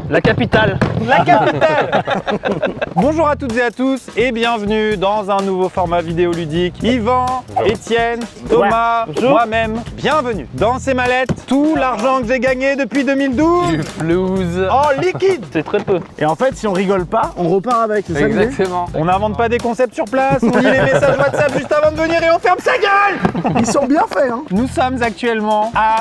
La capitale. La capitale. Bonjour à toutes et à tous et bienvenue dans un nouveau format vidéoludique. Yvan, Étienne, Thomas, moi-même, bienvenue dans ces mallettes. Tout l'argent que j'ai gagné depuis 2012 Du flouze. en liquide. C'est très peu. Et en fait, si on rigole pas, on repart avec. C'est ça l'idée ? Exactement. On n'invente pas des concepts sur place, on lit les messages WhatsApp juste avant de venir et on ferme sa gueule. Ils sont bien faits, hein. Nous sommes actuellement à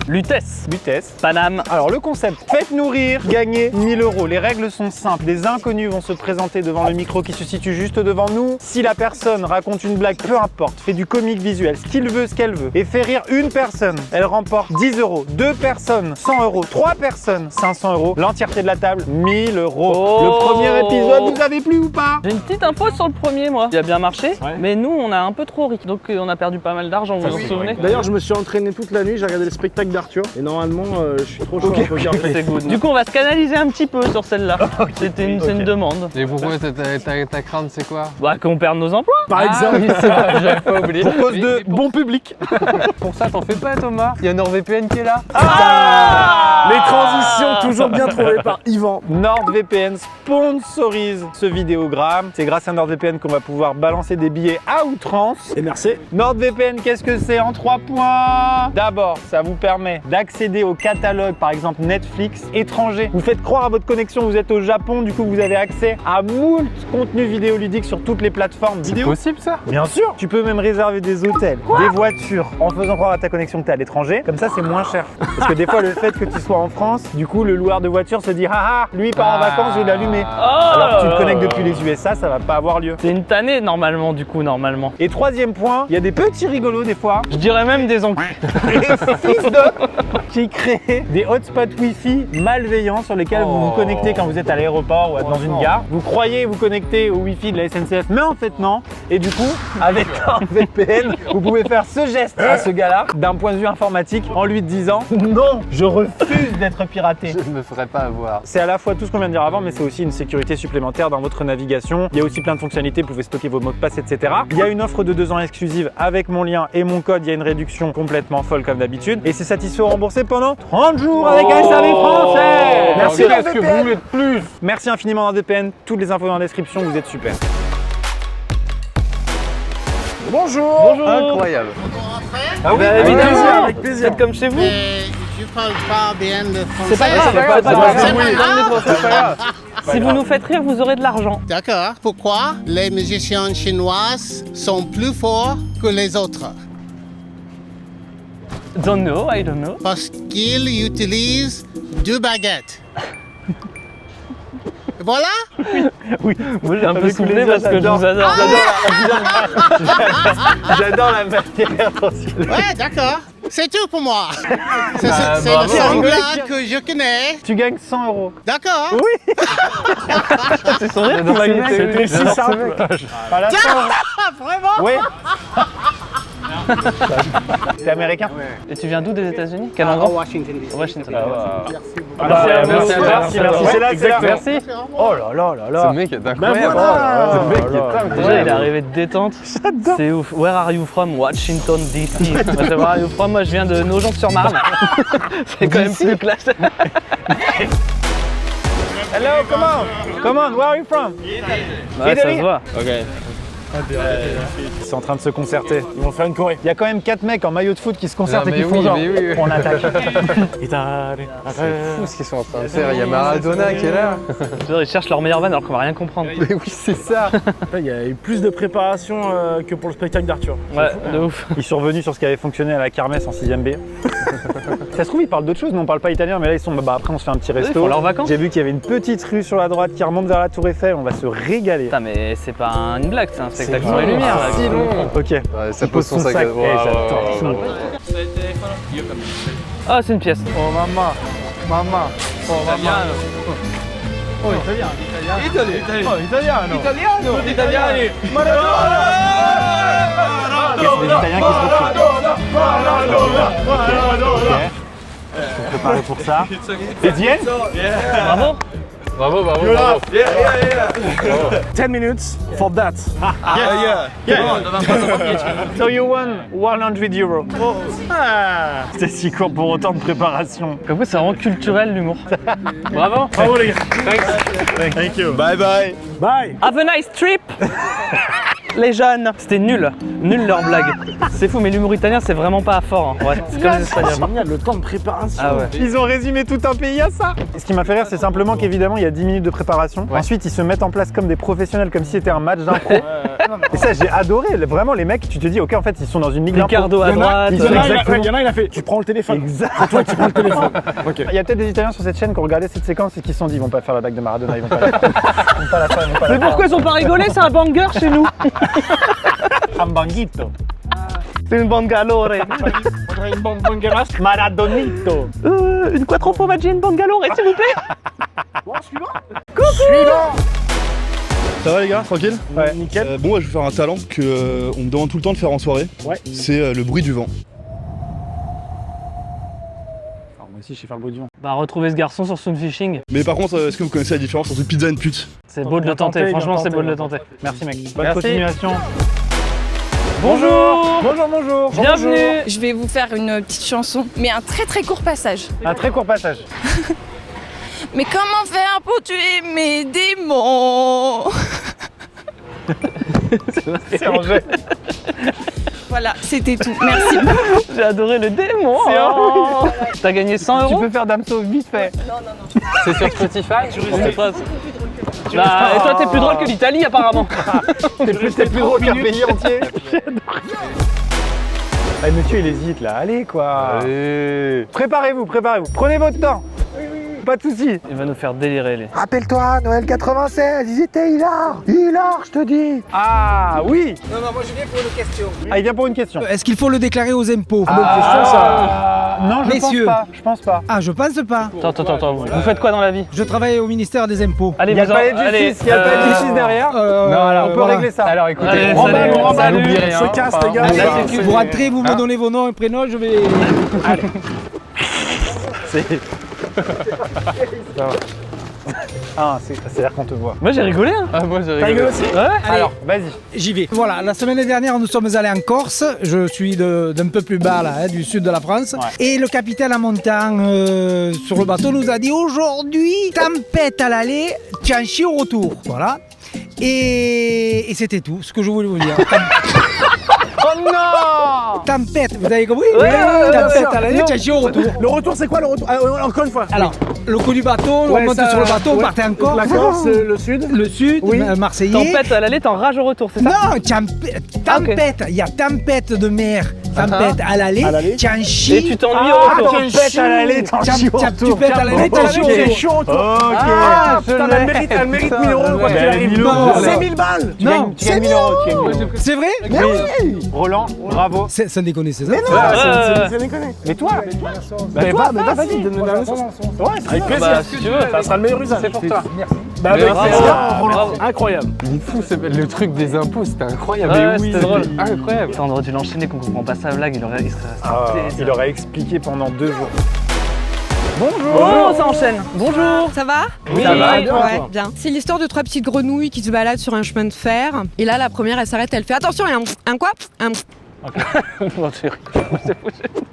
Lutèce. Lutèce. Paname. Alors le concept, faites-nous rire, gagnez 1000 €. Les règles sont simples, des inconnus vont se présenter devant le micro qui se situe juste devant nous. Si la personne raconte une blague, peu importe, fait du comique visuel, ce qu'il veut, ce qu'elle veut, et fait rire une personne, elle remporte 10 €. 2 personnes, 100 €. 3 personnes, 500 €. L'entièreté de la table, 1000 €. Oh. Le premier épisode, vous avez plu ou pas? J'ai une petite info sur le premier, moi. Il a bien marché, Ouais. mais nous, on a un peu trop ri. Donc, on a perdu pas mal d'argent, vous vous souvenez? D'ailleurs, je me suis entraîné toute la nuit, j'ai regardé le spectacle d'Arthur. Et normalement, je suis trop chaud en poker face. C'est good. Du coup, on va se canaliser un petit peu sur celle-là. C'est une demande. Et pourquoi ta crainte c'est quoi? Bah, qu'on perde nos emplois. Par exemple. Oui, c'est vrai, j'avais pas oublié. Pour cause de bon public. Pour ça, t'en fais pas Thomas. Il y a NordVPN qui est là. Les transitions toujours bien trouvées par Yvan. NordVPN sponsorise ce vidéogramme. C'est grâce à NordVPN qu'on va pouvoir balancer des billets à outrance. Et merci. NordVPN, qu'est-ce que c'est en 3 points? D'abord, ça vous permet d'accéder au catalogue, par exemple Netflix, étranger. Vous faites croire à votre connexion, vous êtes au Japon, du coup vous avez accès à moult contenus vidéoludiques sur toutes les plateformes C'est vidéo. possible ça? Bien sûr, tu peux même réserver des hôtels, des voitures, en faisant croire à ta connexion que tu es à l'étranger. Comme ça, c'est moins cher. Parce que des fois, le fait que tu sois en France, du coup, le loueur de voiture se dit « Ah ah, lui il part en vacances, je vais l'allumer. » Alors que tu le connectes depuis les USA, ça va pas avoir lieu. C'est une tannée, normalement, du coup, normalement. Et troisième point, il y a des petits rigolos des fois. Je dirais même des enculés. Les fils de qui créent des hotspots Wi-Fi malveillants sur lesquels vous vous connectez quand vous êtes à l'aéroport ou dans une gare. Vous croyez vous connecter au Wi-Fi de la SNCF, mais en fait non. Et du coup, avec NordVPN, vous pouvez faire ce geste à ce gars-là d'un point de vue informatique en lui disant « Non, je refuse d'être piraté ». Je ne me ferai pas avoir. C'est à la fois tout ce qu'on vient de dire avant, mais c'est aussi une sécurité supplémentaire dans votre navigation. Il y a aussi plein de fonctionnalités, vous pouvez stocker vos mots de passe, etc. Il y a une offre de 2 ans exclusive avec mon lien et mon code. Il y a une réduction complètement folle comme d'habitude. Et c'est satisfait ou remboursé pendant 30 jours avec un service français. Merci Qu'est-ce que vous voulez de plus? Merci infiniment NordVPN. Toutes les infos dans la description, vous êtes super. Bonjour. Incroyable. Ah oui, Évidemment, avec plaisir. Faites comme chez vous. Je parle pas bien le français. C'est pas grave, c'est pas grave. C'est pas grave. Si vous nous faites rire, vous aurez de l'argent. D'accord. Pourquoi les musiciens chinoises sont plus forts que les autres? Don't know, I don't know. Parce qu'ils utilisent 2 baguettes. Voilà. Moi, j'ai un peu soufflé parce que je vous adore. J'adore la matière ancienne. Ouais, d'accord. C'est tout pour moi. C'est le bravo. seul là que je connais. Tu gagnes 100 €. D'accord. Oui. C'est son rire qui m'a guetté. C'était si simple. Pas la 100 €. Ah, vraiment? Oui. T'es américain? Et tu viens d'où des États-Unis? Quel endroit? Washington DC. Washington. Merci, merci, merci. C'est là, c'est là. Merci. Oh là là là là. Ce mec est incroyable. voilà. Ce mec est incroyable. Déjà, il est arrivé de détente. C'est ouf. Where are you from? Washington DC. Where are you from? Moi, je viens de Nogent-sur-Marne. C'est quand même plus classe. Hello, come on. Come on, where are you from? Ouais, ça se voit. Ils sont en train de se concerter. Ils vont faire une choré. Il y a quand même 4 mecs en maillot de foot qui se concertent Non, et qui mais font oui, genre mais oui. on attaque. C'est fou ce qu'ils sont en train de faire. Il y a Maradona qui est là. Ils cherchent leur meilleure vanne alors qu'on va rien comprendre. Mais oui, c'est ça. Il y a eu plus de préparation que pour le spectacle d'Arthur. Ouais, de ouf. Ils sont revenus sur ce qui avait fonctionné à la kermesse en 6ème B. Ça se trouve, ils parlent d'autre chose, mais on parle pas italien. Mais là, ils sont. Bah, après, on se fait un petit Ils resto. font leurs vacances. J'ai vu qu'il y avait une petite rue sur la droite qui remonte vers la Tour Eiffel. On va se régaler. Putain, mais c'est pas une blague, c'est un spectacle sur les lumières. Là. Si long. Ok. Ouais, ça Il pose son sac. Eh, j'adore. Ah, c'est une pièce. Oh maman. Maman. Oh maman. Oh, italien. Oh, italiano. Italiano. Italiani. Maradona. Ok, c'est des Italiens qui se retrouvent. Ok. Ils sont préparés pour ça. Etienne. Bravo. Bravo, bravo, You bravo. laugh. 10 minutes for that. So you won 100 euros. Ah, c'est si court pour autant de préparation. Comme quoi, c'est vraiment culturel l'humour. Bravo. Bravo les gars. Thank you. Bye bye. Bye. Have a nice trip. Les jeunes. C'était nul. Nul leur blague. C'est fou, mais l'humour italien, c'est vraiment pas fort. Hein. Ouais, c'est comme les Espagnols. Génial, le temps de préparation. Ah ouais. Ils ont résumé tout un pays à ça. Et ce qui m'a fait rire, c'est simplement qu'évidemment, il y a 10 minutes de préparation. Ensuite, ils se mettent en place comme des professionnels, comme si c'était un match d'impro. Et ça, j'ai adoré. Vraiment, les mecs, tu te dis, ok, en fait, ils sont dans une ligue d'impro. Ricardo à droite. Il y en a, Exactement. il y en a, il a fait. Tu prends le téléphone. Exact. C'est toi qui prends le téléphone. Ok. Il y a peut-être des Italiens sur cette chaîne qui ont regardé cette séquence et qui se sont dit, ils vont pas faire la blague de Maradona, ils vont pas la faire. Ils vont pas la faire, ils vont pas la Mais faire. pourquoi ils ont pas rigolé? C'est un banger chez nous. Un banguito. C'est une bangalore. Maradonito. Une quattro formaggi, une bangalore, s'il vous plaît. Ça va les gars, tranquille? Ouais. Nickel. Bon, ouais, je vais faire un talent que on me demande tout le temps de faire en soirée. Ouais. C'est le bruit du vent. Moi aussi, je sais faire le bruit du vent. Bah, retrouver ce garçon sur Sound Fishing, Mais par contre, est-ce que vous connaissez la différence entre pizza et une pute? c'est beau de le tenter. Franchement, c'est beau de le tenter. Merci mec. Bonne Merci. continuation. Bonjour. Bonjour, bonjour. Bienvenue. Je vais vous faire une petite chanson, mais un très très court passage. Un très court passage. Mais comment faire pour tuer mes démons? C'est en jeu. Voilà, c'était tout. Merci. J'ai adoré le démon. Oh. T'as gagné 100 Tu euros. peux faire Damso vite fait. C'est sur Spotify? Bah, et toi, t'es plus drôle que l'Italie, apparemment. T'es plus drôle qu'un pays entier. Ah, monsieur, il hésite là. Allez quoi. Préparez-vous, préparez-vous. Prenez votre temps. Pas de soucis. Il va nous faire délirer, les. Rappelle-toi, Noël 96, ils étaient hilar, je te dis. Ah oui. Non, moi je viens pour une question. Ah, il vient pour une question. Est-ce qu'il faut le déclarer aux impôts? Non, je Messieurs. pense pas. Je pense pas. Ah, je pense pas. Attends. Vous faites quoi dans la vie? Je travaille au ministère des Impôts. Allez, Il y a vous le palais de justice. Il y a le palais de justice derrière. Non, Alors, on peut régler ça. Alors écoutez, Allez, on salut, remballe, salut. n'oublie rien. Se casse, les gars. Allez, Là, c'est Vous rentrez, vous me donnez vos noms et prénoms, je vais... Ah, c'est-à-dire qu'on te voit. Moi, j'ai rigolé. Hein. Ah, moi j'ai T'as rigolé rigolé. aussi. Ouais. Alors, vas-y. J'y vais. Voilà, la semaine dernière, nous sommes allés en Corse. Je suis d'un peu plus bas, là, du sud de la France. Ouais. Et le capitaine en montant sur le bateau nous a dit aujourd'hui, tempête à l'aller, Tianchi au retour. Voilà. Et c'était tout, ce que je voulais vous dire. Oh non. Tempête, vous avez compris? Ouais, Tempête à l'aller, Tianchi au retour. Le retour, c'est quoi le retour? Encore une fois. Alors, le coup du bateau, on monte sur le bateau, on partait en Corse. La Corse, le sud. Le sud, Oui. Marseillais. Tempête à l'aller, t'en rage au retour, c'est ça? Non, tempête. Il y a tempête de mer, tempête à l'aller, À l'aller. Tianchi. Et tu t'ennuies au retour. Tempête à l'aller, Tianchi au retour. Tempête à l'aller, Tianchi au C'est retour. chaud, toi. Ok. Ah, putain, elle mérite 1000 euros quand tu arrives. 1000 euros. C'est 1000 balles. Non, Tu gagnes 1000 euros. Tu gagnes 1000 euros. c'est vrai? Oui. Roland, bravo. Sans déconner, c'est ça? C'est déconné. Mais toi, Mais vas-y, donne-nous la leçon. Ouais, avec plaisir. Bah, si tu veux. Ça sera le meilleur usage. c'est pour toi. Bah, avec Bravo. plaisir. Bravo. Incroyable. Il est fou, le truc des impôts, c'était incroyable. Ouais, Mais oui, c'était drôle. Incroyable. Putain, on aurait dû l'enchaîner, qu'on comprend pas sa blague, il serait resté un plaisir. Il aurait expliqué pendant 2 jours. Oh, ça enchaîne. Bonjour. Ça va? Oui, ça va. Ouais, bien. C'est l'histoire de 3 petites grenouilles qui se baladent sur un chemin de fer. Et là, la première, elle s'arrête, elle fait attention, il y a un quoi? Bon, tu rigoles, c'est fou,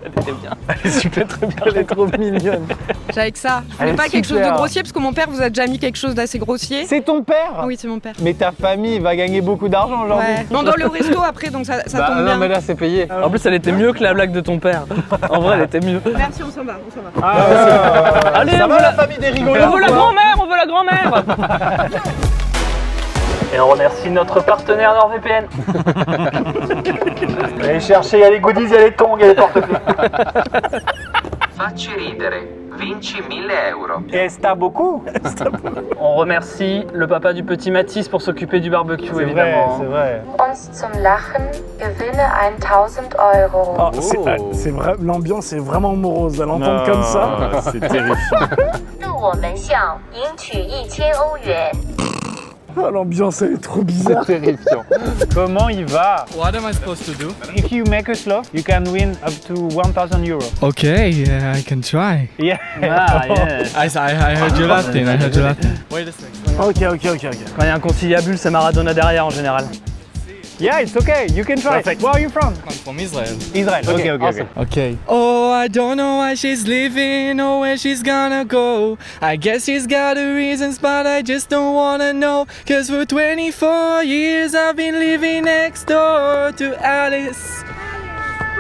elle était bien. Elle est super très bien, elle est trop mignonne. J'avais que ça. Je voulais Elle est pas quelque chose de super. grossier parce que mon père vous a déjà mis quelque chose d'assez grossier. C'est ton père? Oui, c'est mon père. Mais ta famille va gagner beaucoup d'argent aujourd'hui. Ouais. Mais on doit aller au resto après, donc ça Bah, tombe non, bien. mais là c'est payé. En plus, elle était mieux que la blague de ton père. En vrai, elle était mieux. Merci, on s'en va. Allez, ça on va veut la la famille des rigolos? On veut la grand-mère, on veut la grand-mère. Et on remercie notre partenaire NordVPN. Allez chercher, il y a les goodies, il y a les tongs, il y a les porte-clés. Facci ridere, vinci 1000 euro. Et c'est beaucoup. On remercie le papa du petit Mathis pour s'occuper du barbecue, C'est vrai, évidemment. c'est vrai. Uns zum Lachen, gewinne 1000 Euro. Oh, c'est vrai, l'ambiance est vraiment morose à l'entendre comme ça. C'est terrifiant. 入我们巷，赢取1000欧元。Oh, l'ambiance elle est trop bizarre. C'est terrifiant. Comment il va? What am I supposed to do? If you make a slow, you can win up to 1,000 euros. Okay, yeah, I can try. Yeah. Ah, yes. I heard you laughing, I heard you laughing. Wait a second. Ok. Quand il y a un conciliabule, c'est Maradona derrière en général. Yeah, it's okay. You can try. Perfect. Where are you from? I'm from Israel. Israel. Okay. awesome. Okay. Oh, I don't know why she's leaving or where she's gonna go. I guess she's got her reasons, but I just don't wanna know. Cause for 24 years I've been living next door to Alice.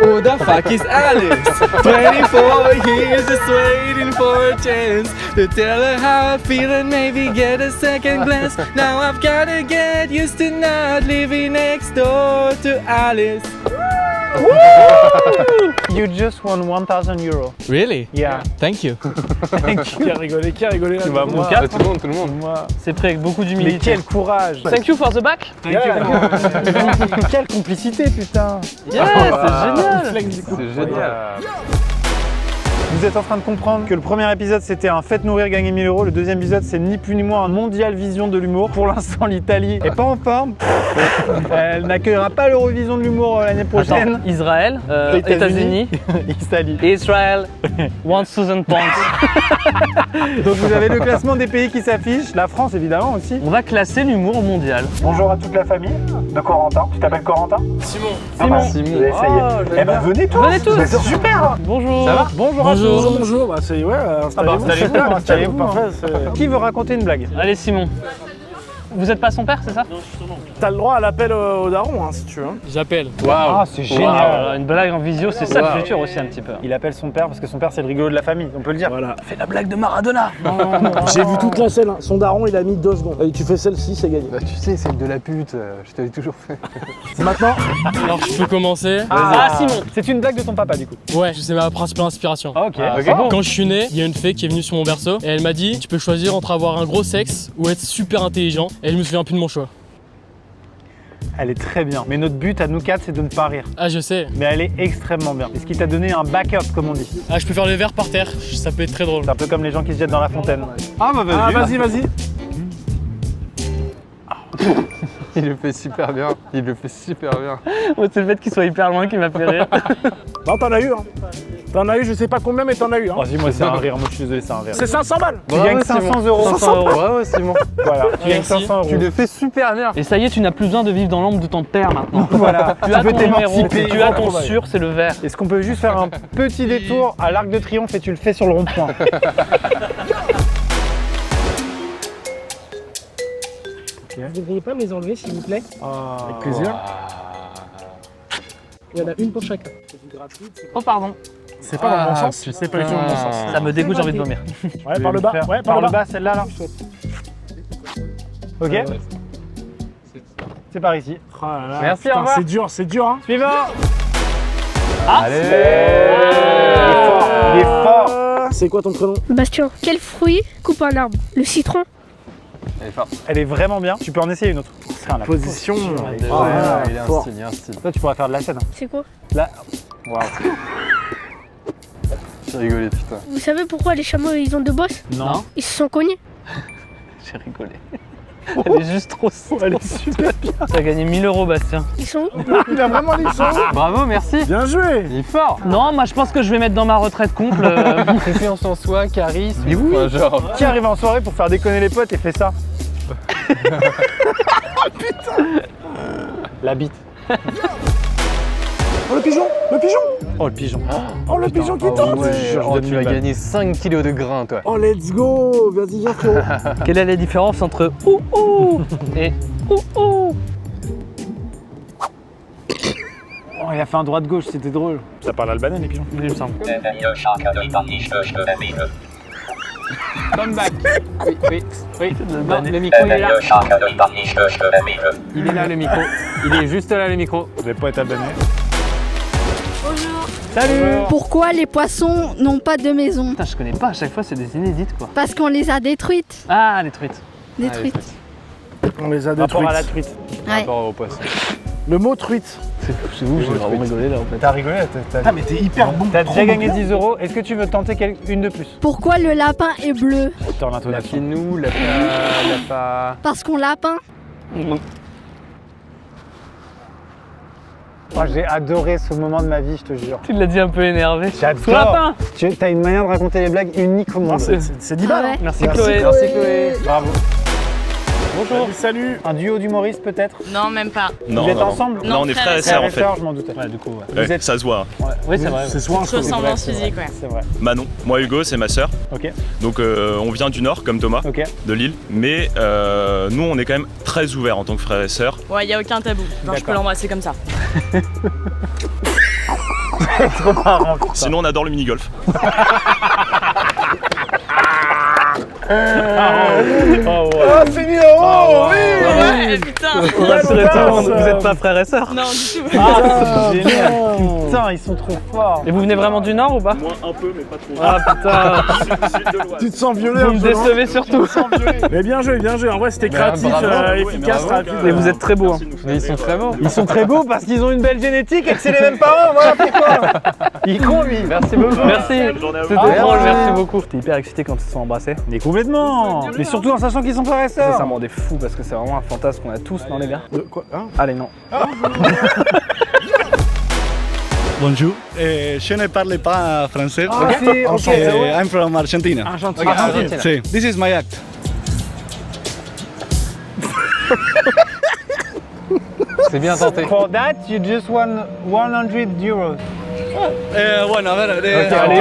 Who the fuck is Alice? 24 years just waiting for a chance to tell her how I feel and maybe get a second glance. Now I've gotta get used to not living next door to Alice. You just won 1,000 euros. Really? Yeah. Thank you. Qui a rigolé là? Tu vas moi. Tout le monde. Moi. C'est pris avec beaucoup Mais d'humilité. quel courage. Thank you for the back. Quelle complicité, putain. Yeah, c'est génial. C'est génial. Vous êtes en train de comprendre que le premier épisode c'était un faites nourrir gagner 1000 euros. Le deuxième épisode c'est ni plus ni moins un mondial vision de l'humour. Pour l'instant l'Italie est pas en forme. Elle n'accueillera pas l'Eurovision de l'humour l'année prochaine. Attends, Israël, États-Unis, Italie. Israël, 1000 points. Donc vous avez le classement des pays qui s'affiche. La France évidemment aussi. On va classer l'humour mondial. Bonjour à toute la famille de Corentin. Tu t'appelles Corentin? Simon. Vous avez essayé. Eh ben venez tous. Venez tous. Mais c'est super. Bonjour. Ça va? Bonjour à tous. Bonjour, bah c'est ouais, Installez-vous, installez-vous. parfait. Qui veut raconter une blague? Allez Simon. Vous êtes pas son père, c'est ça? T'as le droit à l'appel au daron, hein, si tu veux. J'appelle. Ah, c'est génial. Une blague en visio, c'est ça le futur aussi un petit peu. Il appelle son père parce que son père c'est le rigolo de la famille, on peut le dire. Voilà. Fais la blague de Maradona. J'ai vu toute la scène, hein. Son daron il a mis 2 secondes. Et tu fais celle-ci, c'est gagné. Bah tu sais, celle de la pute, je te l'ai toujours fait. Maintenant, Alors je peux commencer. Ah Simon, c'est une blague de ton papa du coup. Ouais, c'est ma principale inspiration. Ah, ok. Quand je suis né, il y a une fée qui est venue sur mon berceau et elle m'a dit tu peux choisir entre avoir un gros sexe ou être super intelligent. Et je me souviens plus de mon choix. Elle est très bien. Mais notre but à nous quatre c'est de ne pas rire. Ah je sais. Mais elle est extrêmement bien. Et ce qui t'a donné un backup comme on dit. Ah je peux faire le verre par terre, ça peut être très drôle. C'est un peu comme les gens qui se jettent dans la fontaine. Ah bah vas-y. vas-y. Il le fait super bien. Ouais, c'est le fait qu'il soit hyper loin qui m'a fait rire. Non, t'en as eu, hein. T'en as eu, je sais pas combien, mais t'en as eu, hein. Vas-y, moi c'est un rire, moi je suis désolé, c'est un rire. C'est 500 balles. Tu gagnes 500 euros. 500 euros. Bravo Simon. Voilà, tu gagnes 500 euros. Tu le fais super bien. Et ça y est, tu n'as plus besoin de vivre dans l'ombre de ton père maintenant. Voilà, Tu as peux ton numéro, t'émanciper. tu as ton sûr, c'est le vert. Est-ce qu'on peut juste faire un petit détour à l'Arc de Triomphe et tu le fais sur le rond-point? Vous ne devriez pas me les enlever s'il vous plaît? Avec plaisir. Il y en a une pour chacun. Oh pardon. C'est pas dans mon sens. C'est pas du tout dans mon sens. Ça me dégoûte, j'ai envie de vomir. Ouais, par le bas. Ouais, Par le bas, celle-là là. Ok. C'est par ici. Oh là là, Merci, putain, au revoir. c'est dur, hein. Suivant. Allez. Il est fort. C'est quoi ton prénom? Bastien, quel fruit coupe un arbre? Le citron. Elle est vraiment bien. Tu peux en essayer une autre. Putain, la Position. Il a un fort. style, il a un style. Toi, tu pourrais faire de la scène. hein. C'est quoi? Là. Waouh. J'ai rigolé putain. Vous savez pourquoi les chameaux ils ont 2 bosses? Non. Ils se sont cognés. J'ai rigolé. Elle est juste trop elle est super bien. Tu as gagné 1000 euros, Bastien. Ils sont où? Il a vraiment dit ça. Bravo, merci. Bien joué. Il est fort. Non, moi je pense que je vais mettre dans ma retraite comble. Confiance en soi, charisme. Mais oui. Enfin, genre. Qui arrive en soirée pour faire déconner les potes et fait ça? Putain. La bite. Oh, le pigeon. Le pigeon. Oh, le pigeon. Oh, le pigeon qui tente. Ouais, Je oh, donne tu 1000 vas balles. gagner 5 kilos de grains toi. Oh, let's go. Vas-y, viens, frérot. Quelle est la différence entre ouh ouh et ouh ouh? Oh, il a fait un droite-gauche, c'était drôle. Ça parle albanais, les pigeons. Il me semble. Come back. Oui. Non, le micro il est là. Il est là le micro. Il est juste là le micro. Vous devez pas être albanais. Bonjour. Salut. Pourquoi les poissons n'ont pas de maison? Putain, je connais pas, à chaque fois c'est des inédites quoi. Parce qu'on les a détruites. Ah, les truites. Détruites. On les a Rapport détruites. à la truite. Ouais. Rapport au poisson. Le mot truite. C'est ouf, j'ai vraiment rigolé là en fait. T'as rigolé là, Ah mais t'es hyper bon. T'as déjà gagné 10 €. Est-ce que tu veux tenter une de plus? Pourquoi le lapin est bleu? Dans La l'intonation. finou, la pas. Parce qu'on lapin. Oh, j'ai adoré ce moment de ma vie, je te jure. Tu l'as dit un peu énervé. J'adore. Lapin. T'as une manière de raconter les blagues unique au monde. C'est 10 balles. Ah ouais. Merci Chloé. Merci Chloé. Bravo. Bonjour. Salut. Un duo d'humoristes peut-être? Non, même pas. Vous êtes ensemble? Non, on est frères et sœurs en fait. Je m'en doutais. Ouais, du coup, ouais. Ouais, Vous êtes... ça se voit. Ouais. Oui, c'est vrai. C'est soit un Ressemblance physique, ouais. C'est vrai. Manon, moi Hugo, c'est ma sœur. Ok. Donc on vient du Nord comme Thomas, Ok. de Lille. Mais nous, on est quand même très ouverts en tant que frères et sœurs. Ouais, y a aucun tabou. Genre, je peux l'embrasser comme ça. Trop marrant. Sinon, on adore le mini-golf. Oh, Ah, c'est mignon. Oh, oui. Ouais, putain. Rassurez tout le monde, vous êtes pas frères et sœurs. Non, du tout. Ah, c'est génial. Putain, ils sont trop forts. Et vous venez vraiment du Nord ou pas? Moi, un peu, mais pas trop. Ah putain. Tu te sens violé Vous un me peu, non décevez surtout. Mais bien joué, bien joué. En vrai, c'était créatif, efficace, rapide. Et vous êtes très beau. Hein. Mais ils sont très beaux. Ils sont très beaux parce qu'ils ont une belle génétique et que c'est les mêmes parents, voilà pourquoi. Il est con lui. Merci beaucoup. Merci. C'était drôle, merci beaucoup. J'étais hyper excité quand ils se sont embrassés. Mais complètement. Mais surtout en sachant qu'ils sont frères et sœurs. Ça me rendait fou parce que c'est vraiment un fantasme qu'on a tous, non les gars? Quoi hein? Allez, non. Bonjour. Je ne parle pas français. Ah, si, ok. I'm from Argentina. Argentine. Si. This is my act. C'est bien tenté. For that, you just won 100 €. Bueno, a ver. Ok, allez,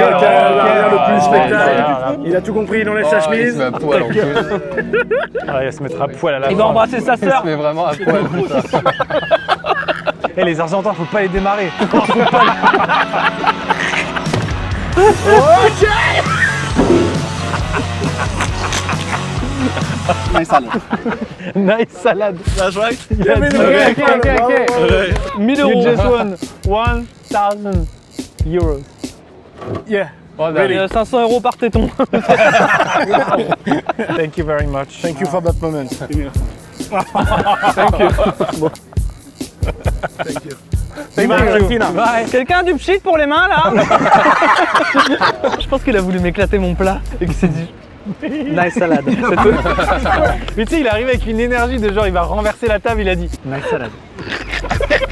le plus spectacle. Il a tout compris, il enlève sa Il se chemise. met à poil en plus. Ouais, il se mettra à poil à la fin. Il va embrasser sa Il se sœur. met vraiment à poil. putain. Eh, les Argentins, faut pas les démarrer. Nice salad. Nice salade. That's right. Il a dit, Ok. 1000 You euros. just won 1000 €. Yeah. Et 500 euros par téton. Thank you very much. Thank you for that moment. Quelqu'un a du pchit pour les mains là? Je pense qu'il a voulu m'éclater mon plat et qu'il s'est dit nice salade. C'est tout. Mais tu sais, il arrive avec une énergie de genre, il va renverser la table, il a dit nice salade.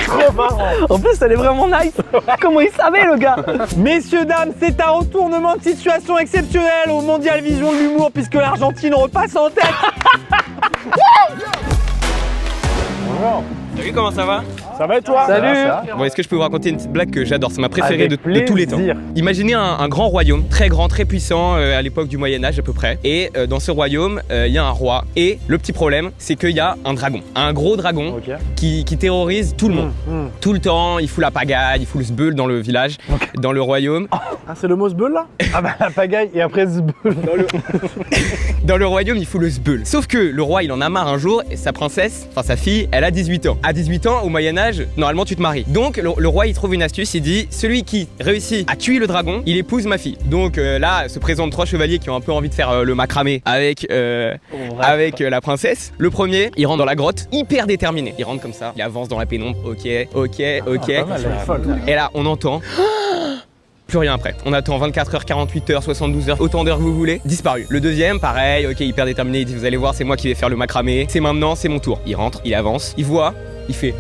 Trop marrant. En plus, elle est vraiment nice. Comment il savait le gars? Messieurs, dames, c'est un retournement de situation exceptionnel au Mondial Vision de l'humour puisque l'Argentine repasse en tête. Bonjour. T'as vu comment ça va? Ça va et toi? Salut. Bon, est-ce que je peux vous raconter une petite blague que j'adore? C'est ma préférée Avec de tous les temps. plaisir. Imaginez un grand royaume, très grand, très puissant à l'époque du Moyen-Âge à peu près. Et dans ce royaume, il y a un roi. Et le petit problème, c'est qu'il y a un dragon. Un gros dragon qui terrorise tout le monde. Tout le temps, il fout la pagaille, il fout le sbeul dans le village, dans le royaume. Ah, c'est le mot sbeul là? Ah bah la pagaille et après sbeul. Dans le royaume, il fout le sbeul. Sauf que le roi, il en a marre un jour, et sa princesse, enfin sa fille, elle a 18 ans. À 18 ans, au Moyen-Âge, normalement tu te maries. Donc le roi, il trouve une astuce, il dit celui qui réussit à tuer le dragon, il épouse ma fille. Donc là, se présentent 3 chevaliers qui ont un peu envie de faire le macramé avec la princesse. Le premier, il rentre dans la grotte, hyper déterminé. Il rentre comme ça, il avance dans la pénombre, ok. Et là, on entend. Plus rien après. On attend 24 heures, 48 heures, 72 heures, autant d'heures que vous voulez. Disparu. Le deuxième, pareil, ok, hyper déterminé. Il dit vous allez voir, c'est moi qui vais faire le macramé. C'est maintenant, c'est mon tour. Il rentre, il avance, il voit, il fait.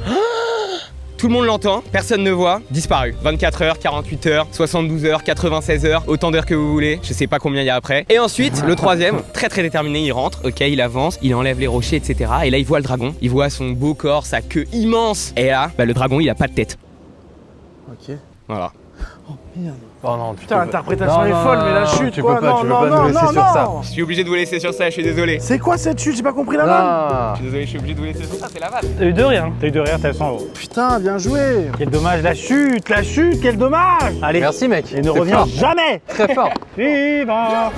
Tout le monde l'entend, personne ne voit, disparu. 24 heures, 48 heures, 72 heures, 96 heures, autant d'heures que vous voulez, je sais pas combien il y a après. Et ensuite, le troisième, très déterminé, il rentre, ok, il avance, il enlève les rochers, etc. Et là, il voit le dragon, il voit son beau corps, sa queue immense. Et là, le dragon, il a pas de tête. Ok. Voilà. Oh merde. Oh non, putain, l'interprétation est folle, mais la chute, tu quoi. peux pas, tu peux pas nous laisser sur ça. Je suis obligé de vous laisser sur ça, je suis désolé. C'est quoi cette chute? J'ai pas compris la vanne. Je suis désolé, je suis obligé de vous laisser sur ça, c'est la vanne. T'as eu de rire. T'as eu de rire, t'as 100 €. Putain, bien joué. Quel dommage, la chute, quel dommage. Allez. Merci mec. Et ne C'est reviens fort. jamais. Très fort. Viva.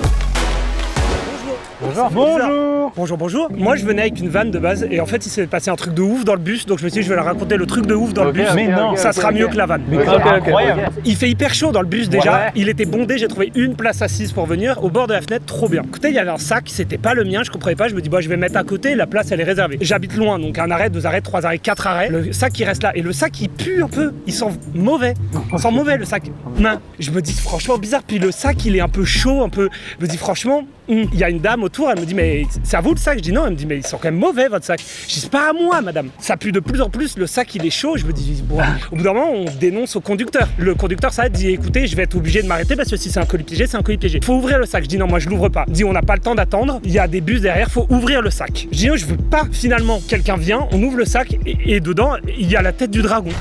Bonjour. Bonjour. Bonjour, bonjour. Moi, je venais avec une vanne de base et en fait, il s'est passé un truc de ouf dans le bus. Donc, je me suis dit, je vais leur raconter le truc de ouf dans le bus. Mais non. Ça sera mieux que la vanne. Incroyable. Il fait hyper chaud dans le bus déjà. Ouais. Il était bondé. J'ai trouvé une place assise pour venir au bord de la fenêtre. Trop bien. Écoutez, il y avait un sac. C'était pas le mien. Je comprenais pas. Je me dis, bah, je vais mettre à côté. La place, elle est réservée. J'habite loin. Donc, un arrêt, 2 arrêts, 3 arrêts, 4 arrêts. Le sac, il reste là. Et le sac, il pue un peu. Il sent mauvais. Il sent mauvais, le sac. Non. Je me dis, franchement, bizarre. Puis le sac, il est un peu chaud. Un peu. Je me dis, franchement, il y a une dame autour. Elle me dit, mais c'est à vous le sac? Je dis non. Elle me dit, mais ils sont quand même mauvais, votre sac. Je dis, c'est pas à moi, madame. Ça pue de plus en plus. Le sac, il est chaud. Je me dis, bon. Au bout d'un moment, on dénonce au conducteur. Le conducteur s'arrête, dit, écoutez, je vais être obligé de m'arrêter parce que si c'est un colis piégé, c'est un colis piégé. Faut ouvrir le sac. Je dis, non, moi, je l'ouvre pas. Il dit, on n'a pas le temps d'attendre. Il y a des bus derrière. Faut ouvrir le sac. Je dis, non, je veux pas. Finalement, quelqu'un vient, on ouvre le sac et dedans, il y a la tête du dragon.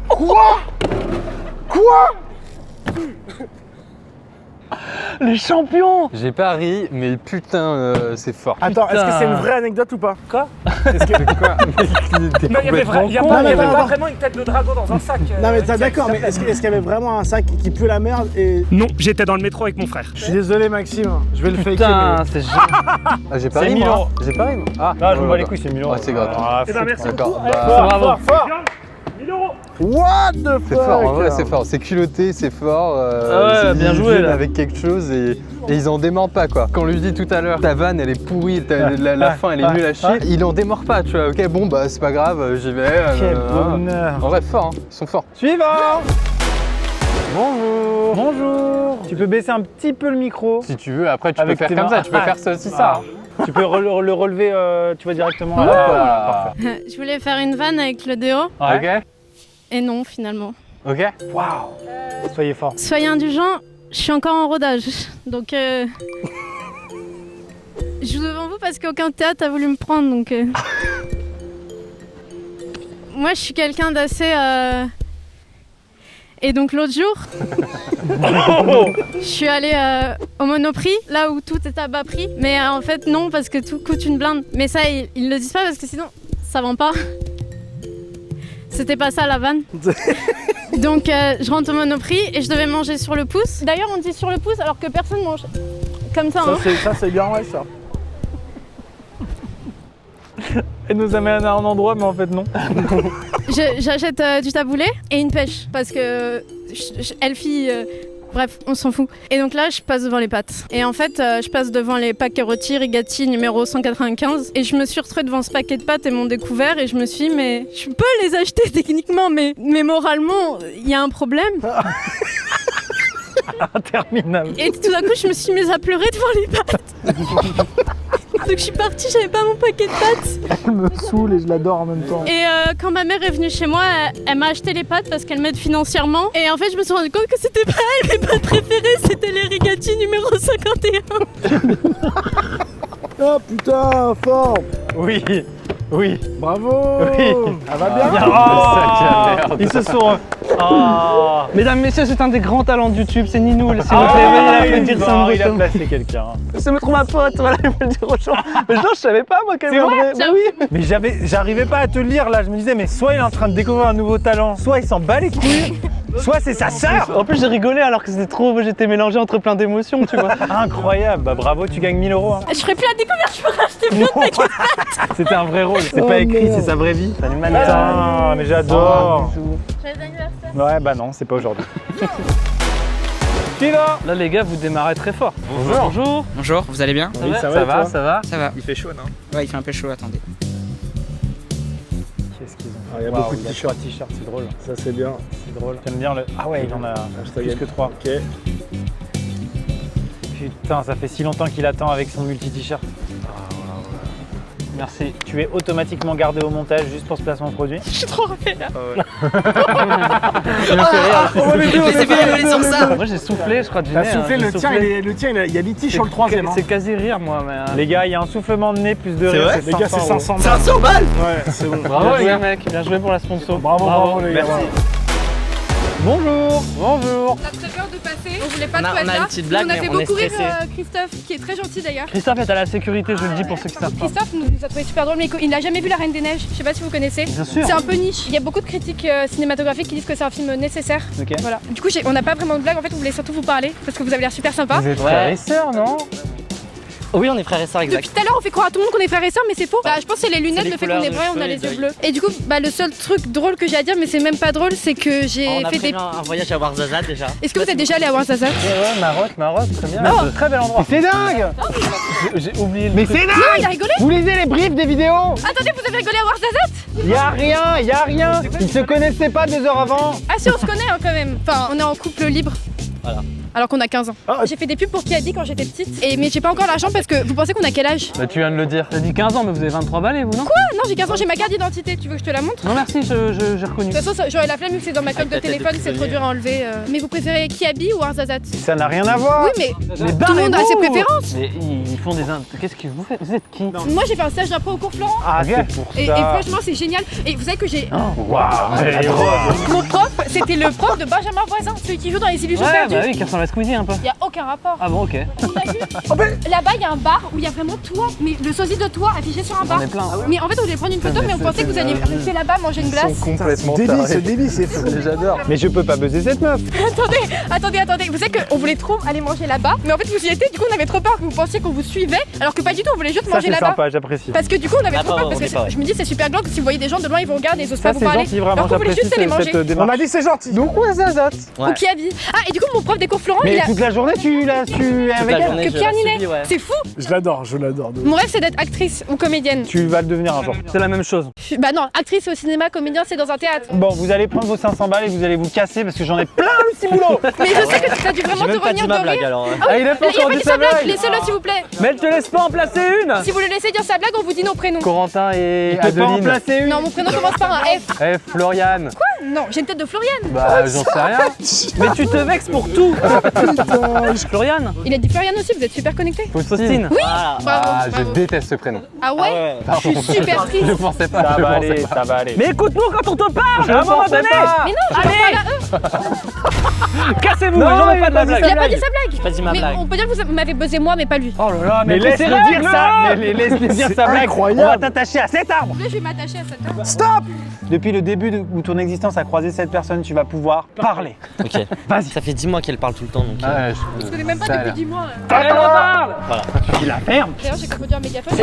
Quoi? Les champions. J'ai pas ri, mais putain, c'est fort. Attends, est-ce que c'est une vraie anecdote ou pas? Quoi? Quoi? Non, il y avait pas vraiment une tête de dragon dans un sac. Non mais t'es d'accord, mais est-ce qu'il y avait vraiment un sac qui pue la merde et... Non, j'étais dans le métro avec mon frère. Je suis désolé Maxime, je vais le faker. Putain, mais... c'est génial. Ah, j'ai pas C'est ri, 1000 moi. euros. J'ai pas ri, moi. Ah, Non, je me bats les couilles, c'est 1000 euros. Ah, c'est gratuit. Ah, Eh ben, merci D'accord. beaucoup. Bah, Bravo. Fort. 1000 euros. What the fuck? c'est fort, en vrai, c'est fort. C'est culotté, c'est fort. ouais, c'est bien ils joué, viennent là. avec quelque chose et ils en démordent pas, quoi. Quand on lui dit tout à l'heure, ta vanne, elle est pourrie, la fin, elle est nulle à chier, il en démord pas, tu vois. Ok, bon, bah, c'est pas grave, j'y vais. Quel bonheur. En vrai, fort, hein. Ils sont forts. Suivant. Bonjour. Bonjour. Tu peux baisser un petit peu le micro. Si tu veux, après, tu Avec peux faire tes comme mains. ça, tu peux faire ça aussi, ça. Tu peux le relever, tu vois, directement. Voilà. Là. Parfait. Je voulais faire une vanne avec le déo. Ouais. Ok. Et non, finalement. Ok. Waouh. Soyez forts. Soyez indulgents, je suis encore en rodage. Donc, je joue devant vous parce qu'aucun théâtre a voulu me prendre. Donc, moi, je suis quelqu'un d'assez. Et donc, l'autre jour, je suis allée au Monoprix, là où tout est à bas prix. Mais en fait, non, parce que tout coûte une blinde. Mais ça, ils le disent pas parce que sinon, ça vend pas. C'était pas ça la vanne. Donc je rentre au Monoprix et je devais manger sur le pouce. D'ailleurs on dit sur le pouce alors que personne mange comme ça. Ça c'est bien ouais ça. Elle nous amène à un endroit, mais en fait non. J'achète du taboulé et une pêche parce que Elfie, bref, on s'en fout. Et donc là, je passe devant les pâtes. Et en fait, je passe devant les paquets rôtis Rigatti numéro 195. Et je me suis retrouvée devant ce paquet de pâtes et m'ont découvert. Et je me suis dit, mais je peux les acheter techniquement, mais moralement, il y a un problème. Interminable. Et tout d'un coup, je me suis mise à pleurer devant les pâtes. Donc je suis partie, j'avais pas mon paquet de pâtes. Elle me saoule et je l'adore en même temps. Et quand ma mère est venue chez moi, elle m'a acheté les pâtes parce qu'elle m'aide financièrement. Et en fait, je me suis rendu compte que c'était pas elle, mes pâtes préférées, c'était les Rigatti numéro 51. Oh putain, fort. Oui. Oui. Bravo. Oui. Ça va bien. Oh, ils se sont... Oh. Mesdames, messieurs, c'est un des grands talents de YouTube, c'est Ninoul. Si vous Ah, plaît, veuillez dire son il a bouton. placé quelqu'un. C'est me trouve ma pote, voilà, il faut le dire aux gens. Mais non, je savais pas moi qu'elle C'est vrai, viendrait. Bah oui. Mais j'arrivais pas à te lire là, je me disais mais soit il est en train de découvrir un nouveau talent, soit il s'en bat les couilles, soit c'est sa sœur. En plus, j'ai rigolé alors que c'était trop, j'étais mélangé entre plein d'émotions, tu vois. Incroyable, bah bravo, tu gagnes 1000 euros. Hein. Je ferai plus la découverte, je peux racheter plein de paquets de pâtes. C'était un vrai rôle, c'est Oh, pas écrit, merde. c'est sa vraie vie. Salut Manu. Putain, mais j'adore. Joyeux anniversaire. Ouais, bah non, c'est pas aujourd'hui. Suivant. Là, les gars, vous démarrez très fort. Bonjour. Bonjour. Bonjour, vous allez bien? Oui, Ça va. Ça va. Il fait chaud, non? Ouais, il fait un peu chaud, attendez. Qu'est-ce qu'ils ont? Il y a beaucoup de t-shirts, c'est drôle. Ça c'est bien. C'est drôle. J'aime bien le. Ah ouais, il en a plus que 3. Ok. Putain, ça fait si longtemps qu'il attend avec son multi-t-shirt. Merci. Tu es automatiquement gardé au montage juste pour ce placement produit. Je suis trop rapide. Moi, j'ai soufflé, je crois, du T'as nez. soufflé, hein, le j'ai tien, soufflé. il y a litige sur le troisième. Hein. C'est quasi rire, moi. Mais, Les gars, il y a un soufflement de nez plus de rire. Les gars, c'est 500 balles. 500 balles. Ouais, c'est bon. Bravo, les gars, mec. Bien joué pour la sponsor. Bravo les gars. Merci. Bonjour. Bonjour. On a très peur de passer, on voulait pas On a- trop être on a là. une petite blague, on a mais fait on est beaucoup rire stressé. Christophe, qui est très gentil d'ailleurs. Christophe est à la sécurité, je le dis pour ceux qui savent pas. Christophe nous a trouvé super drôle, mais il n'a jamais vu La Reine des Neiges. Je sais pas si vous connaissez. Bien sûr. C'est un peu niche. Il y a beaucoup de critiques cinématographiques qui disent que c'est un film nécessaire. Ok. Voilà. Du coup, on n'a pas vraiment de blague. En fait, on voulait surtout vous parler parce que vous avez l'air super sympa. Vous êtes frères et sœurs, non? Oui, on est frères et sœurs, exact. Depuis tout à l'heure, on fait croire à tout le monde qu'on est frères et sœurs, mais c'est faux. Bah, je pense que c'est les lunettes, les le fait qu'on couleurs est de vrai, on a cheveux, les les yeux yeux. bleus. Et du coup, bah, le seul truc drôle que j'ai à dire, mais c'est même pas drôle, c'est que j'ai On a fait prévu des. un voyage à Ouarzazate déjà. Est-ce que vous êtes déjà allé à Ouarzazate? Ouais, Maroc, très bien. Oh. Très bel endroit. C'est dingue. J'ai oublié le Mais truc. c'est Non, il a rigolé. Vous lisez les briefs des vidéos? Attendez, vous avez rigolé à Ouarzazate? Y a rien. Ils se connaissaient pas 2 heures avant. Ah si, on se connaît hein, quand même. Enfin, on est en couple libre. Voilà. Alors qu'on a 15 ans. J'ai fait des pubs pour Kiadi quand j'étais petite. Mais j'ai pas encore l'argent parce que vous pensez qu'on a quel âge? Bah tu viens de le dire. T'as dit 15 ans, mais vous avez 23 balais, vous, non? Quoi? Non, j'ai 15 ans, j'ai ma carte d'identité. Tu veux que je te la montre? Non, merci, j'ai reconnu. De toute façon, j'aurais la flemme vu que c'est dans ma coque de ta tête de téléphone, c'est trop dur à enlever. Mais vous préférez Kiabi ou Ouarzazate? Ça n'a rien à voir. Oui, mais tout le monde a ses préférences. Mais ils font des... Qu'est-ce que vous faites? Vous êtes qui? Moi, j'ai fait un stage d'impro au cours Florent. Ah, c'est pour Et ça. franchement, c'est génial. Et vous savez que j'ai. Waouh, elle est rose. Mon prof, c'était le prof de Benjamin Voisin, celui qui joue dans Les Illusions Ouais, perdues. bah oui, qui ressemble à Squeezie un peu. Y a aucun rapport. Ah bon, ok. On a vu. Là-bas, il y a un bar où il y a vraiment toi, mais le sosie de toi affiché sur un bar. J'en ai plein. Mais en fait, on voulait prendre une photo, mais on pensait que vous alliez rester là-bas manger une glace. Complètement Ce débit, c'est fou. J'adore. Mais je peux pas buzzer cette meuf. Attendez. Vous savez qu'on voulait trop aller manger là-bas, mais en fait, vous y étiez. Du coup, on avait trop peur que vous pensiez qu'on vous suivait, alors que pas du tout. On voulait juste Ça manger c'est là-bas. sympa, j'apprécie. Parce que du coup, on avait Ah, trop peur. pardon, Parce on dit pas, que ouais. je me dis, c'est super glauque. Si vous voyez des gens de loin, ils vous regardent et ils osent Ça pas vous c'est parler. gentil, vraiment, Alors qu'on voulait j'apprécie juste aller manger. cette démarche. On a dit c'est gentil. Donc Ouarzazate. Ou qui a dit. Ah, et du coup, mon prof des cours Florent, Mais il a. toute la journée tu es avec la elle. journée. Que je Pierre la Ninet. subis, ouais. C'est fou. Je l'adore. Mon rêve, c'est d'être actrice ou comédienne. Tu vas le devenir un jour. C'est la même chose. Bah non, actrice au cinéma, comédien, c'est dans un théâtre. Bon, vous allez prendre vos 500 balles et vous allez vous casser parce que j'en ai plein le petit boulot. Mais je sais que t'as dû vraiment te revenir de rire. alors. Ah, il a pas encore dit dit sa blague. Laissez-le s'il vous plaît. Mais elle te laisse pas en placer une. Si vous le laissez dire sa blague, on vous dit nos prénoms. Corentin et Tu peux pas en Adeline. placer une. Non, mon prénom commence par un F. Eh Floriane. Quoi? Non, j'ai une tête de Floriane. Bah j'en sais rien. Mais tu te vexes pour tout. Floriane. Il a dit Floriane aussi, vous êtes super connectés. Faustine. Oui. Voilà. Bravo. Ah je bravo. déteste ce prénom. Ah ouais, Ah je suis super triste. Je pensais pas. Ça je va pensais aller, pas. ça va aller. Mais écoute-nous quand on te parle. Je À un moment pensais donné. pas. Mais non, je parle pas à eux. Cassez-vous. Non, J'en ai il pas a de la pas dit blague. Il a pas dit sa blague. J'ai pas dit ma Mais blague. on peut dire que vous m'avez buzzé moi, mais pas lui. Oh là là, Mais laisse-le dire ça. Mais laisse-le dire sa blague. incroyable. On va t'attacher à cet arbre. Je vais m'attacher à cette table. Stop. Depuis le début où ton existence a croisé cette personne, tu vas pouvoir parler. Ok. Vas-y. Ça fait 10 mois qu'elle parle tout le temps, donc. Ouais, Je connais même pas Ça a depuis l'air. 10 mois. Elle en parle. Voilà. Tu la fermes. D'ailleurs, j'ai confondu un mégaphone.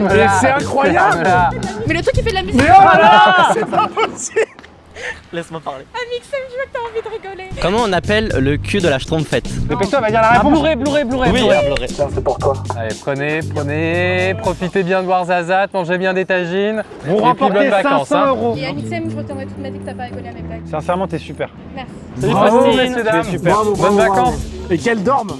Mais c'est incroyable. Mais le truc qui fait de la musique. Mais oh là là, c'est pas possible. Laisse-moi parler. Amixem, je vois que t'as envie de rigoler. Comment on appelle le cul de la Schtroumpfette? Dépêche-toi, va dire la réponse. Oui, C'est pour toi. Allez, prenez, profitez bien de Ouarzazate, mangez bien des tagines. Vous et puis remportez bonnes vacances. 500 euros. Et Amixem, je retiendrai toute ma vie que t'as pas rigolé à mes blagues. Sincèrement, t'es super. Merci. Salut Bravo, Faustine. messieurs, dames. Tu es super. Bravo, Bonnes bravo, vacances. Et qu'elle dorme.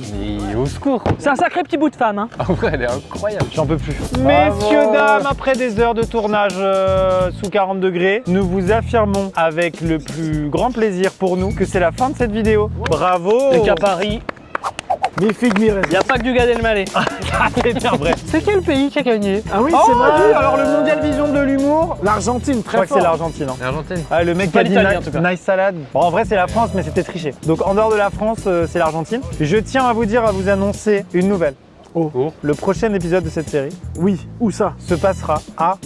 Et au secours. C'est un sacré petit bout de femme, hein. En vrai, elle est incroyable. J'en peux plus. Bravo. Messieurs, dames, après des heures de tournage sous 40 degrés, nous vous affirmons avec le plus grand plaisir pour nous que c'est la fin de cette vidéo. Bravo. Et qu'à Paris, Mes figues, mes restes. il n'y a pas que du Gad Elmaleh. Ah, c'est bien vrai. C'est quel pays qui a gagné? Ah oui, Oh, c'est vrai. oui, alors le mondial vision de l'humour. L'Argentine, Je très crois que fort. c'est l'Argentine. Hein. L'Argentine. Ah, le mec qui Pas a dit l'Italie, en tout cas. nice salade. Bon, en vrai, c'est la France, mais c'était triché. Donc, en dehors de la France, c'est l'Argentine. Je tiens à vous annoncer une nouvelle. Oh. Le prochain épisode de cette série Oui, où ça? se passera à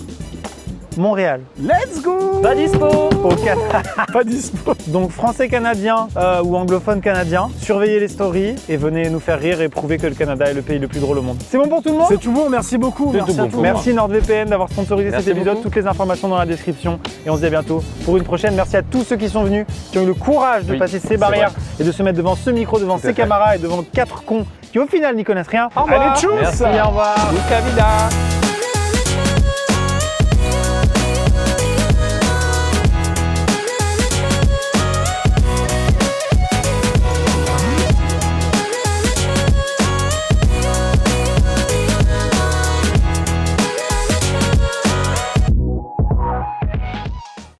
Montréal. Let's go. Pas dispo. Au Canada. Pas dispo. Donc français canadien ou anglophone canadien, surveillez les stories et venez nous faire rire et prouver que le Canada est le pays le plus drôle au monde. C'est bon pour tout le monde? C'est tout bon, merci beaucoup. C'est Merci tout à bon. tous. Merci NordVPN d'avoir sponsorisé Merci cet épisode. beaucoup. Toutes les informations dans la description et on se dit à bientôt pour une prochaine. Merci à tous ceux qui sont venus, qui ont eu le courage de Oui, passer ces c'est barrières et de se mettre devant ce micro, devant Tout à ses fait. camarades et devant 4 cons qui au final n'y connaissent rien. Au revoir. Allez, tchuss. Merci, au revoir. Jusqu'à vida.